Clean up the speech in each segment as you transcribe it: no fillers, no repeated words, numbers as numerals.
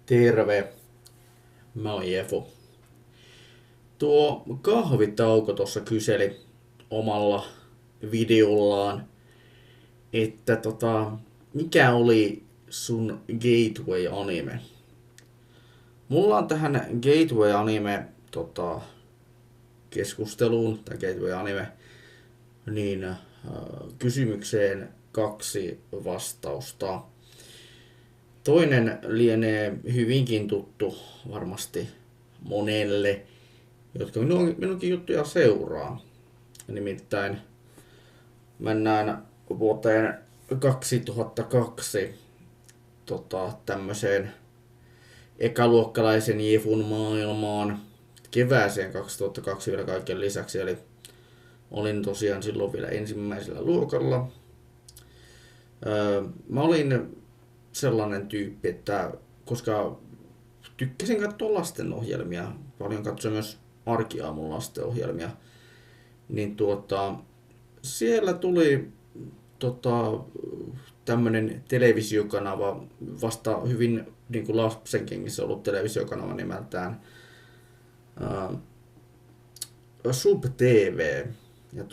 Terve, mä oon Jefo. Tuo kahvitauko tuossa kyseli omalla videollaan, että mikä oli sun gateway-anime? Mulla on tähän gateway-anime keskusteluun, tai gateway-anime, niin kysymykseen kaksi vastausta. Toinen lienee hyvinkin tuttu varmasti monelle, jotka minunkin juttuja seuraa. Nimittäin mennään vuoteen 2002 tämmöiseen ekaluokkalaisen Jefun maailmaan, kevääseen 2002 vielä kaiken lisäksi. Eli olin tosiaan silloin vielä ensimmäisellä luokalla. Mä olin sellainen tyyppi, että koska tykkäsin katsoa lastenohjelmia, paljon katsoin myös arkiaamun lastenohjelmia, niin siellä tuli tämmönen televisiokanava, vasta hyvin niin kuin lapsenkengissä ollut televisiokanava nimeltään Sub TV, ja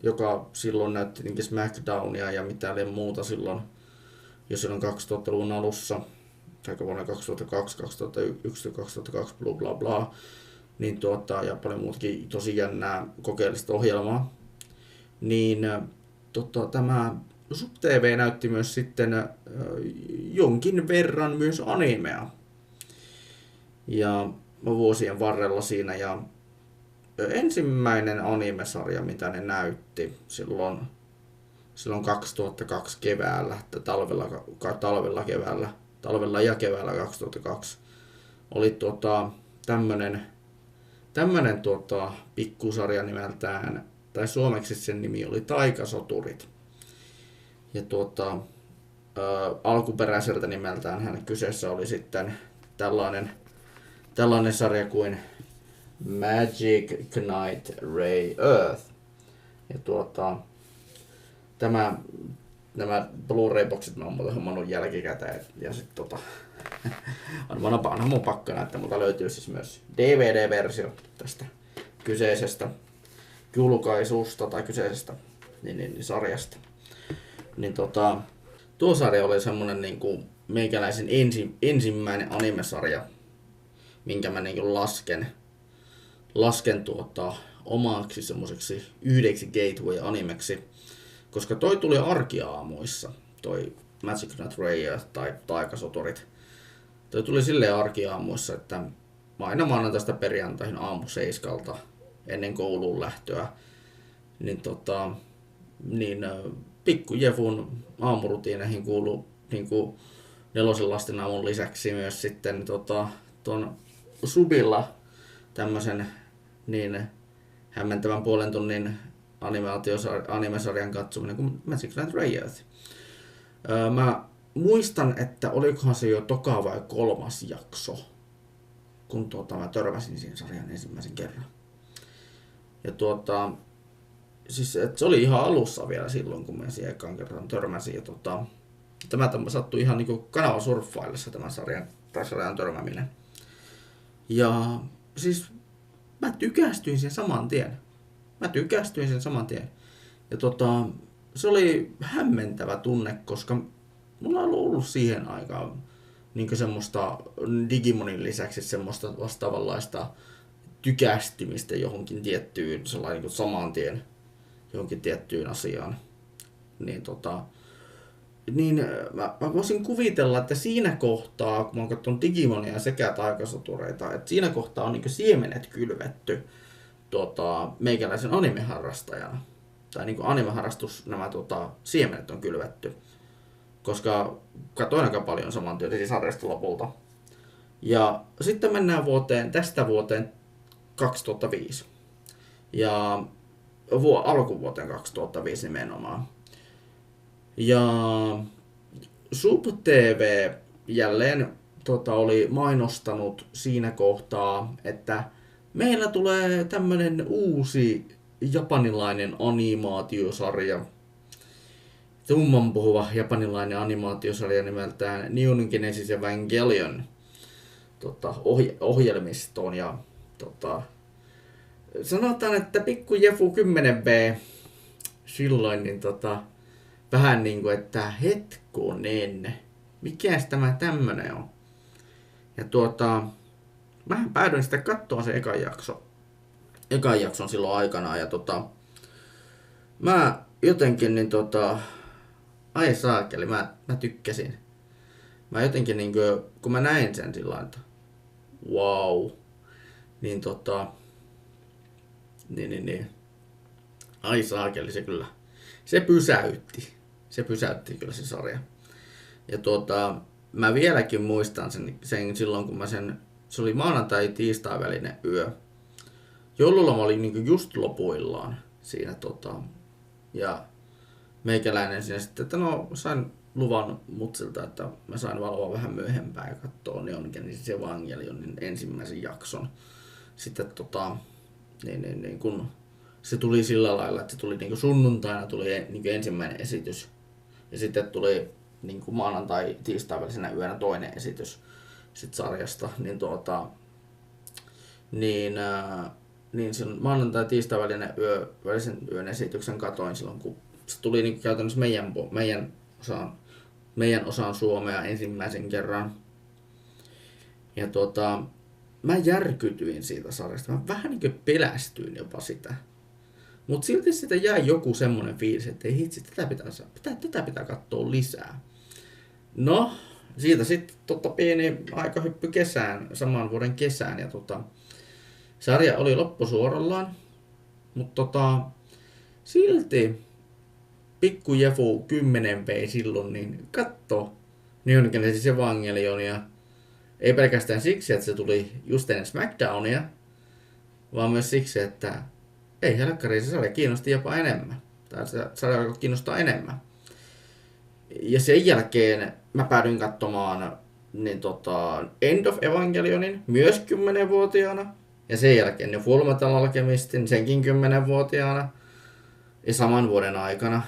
joka silloin näytti niin SmackDownia ja mitään muuta silloin, jo silloin 2000-luvun alussa, tai vuonna 2002, 2001, 2002, bla bla bla, niin ja paljon muutakin tosi jännää kokeellista ohjelmaa, niin tämä Sub TV näytti myös sitten jonkin verran myös animea. Ja vuosien varrella siinä, ja ensimmäinen animesarja, mitä ne näytti silloin 2002 keväällä, talvella ja keväällä 2002, oli tämmönen pikkusarja nimeltään, tai suomeksi sen nimi oli Taikasoturit. Ja alkuperäiseltä nimeltään hän kyseessä oli sitten tällainen sarja kuin Magic Knight Ray Earth. Ja nämä Blu-ray-boksit mä oon hommannut jälkikäteen, ja sit onhan mun pakko näyttää, mutta löytyy siis myös DVD-versio tästä kyseisestä julkaisusta tai kyseisestä sarjasta. Niin tuo sarja oli semmonen niinku meikäläisen ensimmäinen animesarja, minkä mä niinku lasken omaksi semmoiseksi yhdeksi gateway-animeksi, koska toi tuli arkiaamuissa, toi Magic Knight Ray tai Taikasoturit. Toi tuli silleen arkiaamuissa, että aina maanantaista perjantaihin aamu 7 ennen kouluun lähtöä, niin pikku Jefun aamurutiineihin kuului niinku nelosen lasten aamun lisäksi myös sitten tuon Subilla tämmösen niin hämmentävän puolen tunnin animesarjan katsominen kuin Magic Knight Ray Earth. Mä muistan, että olikohan se jo toka vai 3. jakso, kun mä törmäsin siihen sarjan ensimmäisen kerran. Ja siis se oli ihan alussa vielä silloin, kun mä siihen ekan kerran törmäsin. Ja tämä sattui ihan niinku kanavasurffaillessa tämän sarjan törmääminen. Ja siis mä tykästyin sen saman tien. Ja se oli hämmentävä tunne, koska mulla on ollut siihen aikaan niin semmoista Digimonin lisäksi semmoista vastaavanlaista tykästymistä johonkin tiettyyn, sellainen niin saman tien johonkin tiettyyn asiaan. Niin mä voisin kuvitella, että siinä kohtaa, kun mä oon katsonut Digimonia sekä Taikasotureita, että siinä kohtaa on niin siemenet kylvetty meikäläisen animeharrastajana. Tai niin animeharrastus, nämä siemenet on kylvetty. Koska katsoin aika paljon samantyylisiä sarjasta lopulta. Ja sitten mennään tästä vuoteen 2005. Ja alkuvuoteen 2005 nimenomaan. Ja Sub TV jälleen oli mainostanut siinä kohtaa, että meillä tulee tämmönen uusi japanilainen animaatiosarja. Tummanpuhuva japanilainen animaatiosarja nimeltään Neon Genesis Evangelion. ohjelmistoon ja sanotaan, että pikku Jefu 10B silloin niin vähän niinku, että hetkonen, mikäs tämä tämmönen on? Ja mähän päädyin sitten katsoa se ekan jakson silloin aikanaan ja mä jotenkin niin ai saakeli, mä tykkäsin. Mä jotenkin niin kun mä näin sen sillä että wow, niin niin. Ai saakeli, se pysäytti kyllä se sarja. Ja mä vieläkin muistan sen silloin, kun se oli maanantai-tiistai välinen yö. Joululoma oli niin just lopuillaan siinä ja meikäläinen siinä sitten, että no sain luvan mutsilta, että mä sain valvoa vähän myöhempään ja katsoa Neon Genesis Evangelionin ensimmäisen jakson. Sitten niin kun se tuli sillä lailla, että se tuli niin sunnuntaina tuli niin ensimmäinen esitys ja sitten tuli niin maanantai-tiistai välisenä yönä toinen esitys sit sarjasta, niin sen maanantai-tiistai välisen yön esityksen katoin silloin, kun se tuli niin käytännössä meidän osaan Suomea ensimmäisen kerran. Ja mä järkytyin siitä sarjasta. Mä vähän niin kuin pelästyin jopa sitä. Mut silti sitä jäi joku semmonen fiilis, että ei hitsi, tätä pitää katsoa lisää. No, siitä sitten pieni aikahyppy kesään, saman vuoden kesään. Ja sarja oli loppusuorallaan. Mutta silti pikku Jefu 10B silloin niin katto Neon Genesis Evangelionia. Ei pelkästään siksi, että se tuli just ennen SmackDownia, vaan myös siksi, että ei helkkari, se sarja kiinnosti jopa enemmän. Tai se sarja kiinnostaa enemmän. Ja sen jälkeen mä päädyin katsomaan niin End of Evangelionin myös 10-vuotiaana. Ja sen jälkeen jo Full Metal Alchemistin senkin 10-vuotiaana. Ja saman vuoden aikana.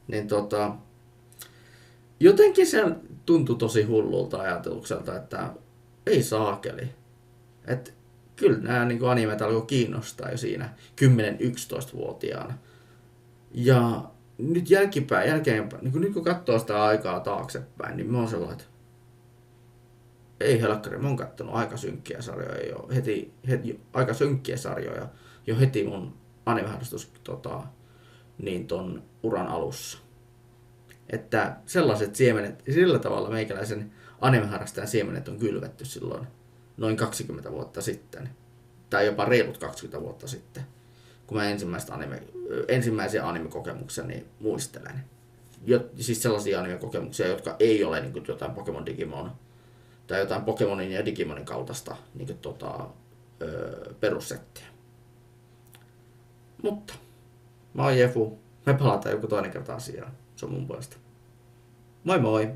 Niin jotenkin se tuntui tosi hullulta ajatukselta, että ei saakeli. Että kyllä nämä niin animet alkoi kiinnostaa jo siinä 10-11-vuotiaana. Ja nyt jälkeenpäin, niin kun katsoo sitä aikaa taaksepäin, niin mä oon sellainen, että ei helkkari, mä oon kattonut aika synkkiä sarjoja jo aika synkkiä sarjoja jo heti mun animeharrastus niin ton uran alussa. Että sellaiset siemenet, sillä tavalla meikäläisen animeharrastajan siemenet on kylvetty silloin noin 20 vuotta sitten. Tai jopa reilut 20 vuotta sitten, kun mä ensimmäisiä anime-kokemuksiani muistelen. Siis sellaisia anime-kokemuksia, jotka ei ole niin kuin jotain Pokemon Digimon tai jotain Pokemonin ja Digimonin kaltaista niin kuin perussettiä. Mutta mä oon Jefu. Me palataan joku toinen kerta asiaan. Se on mun puolesta. Moi moi!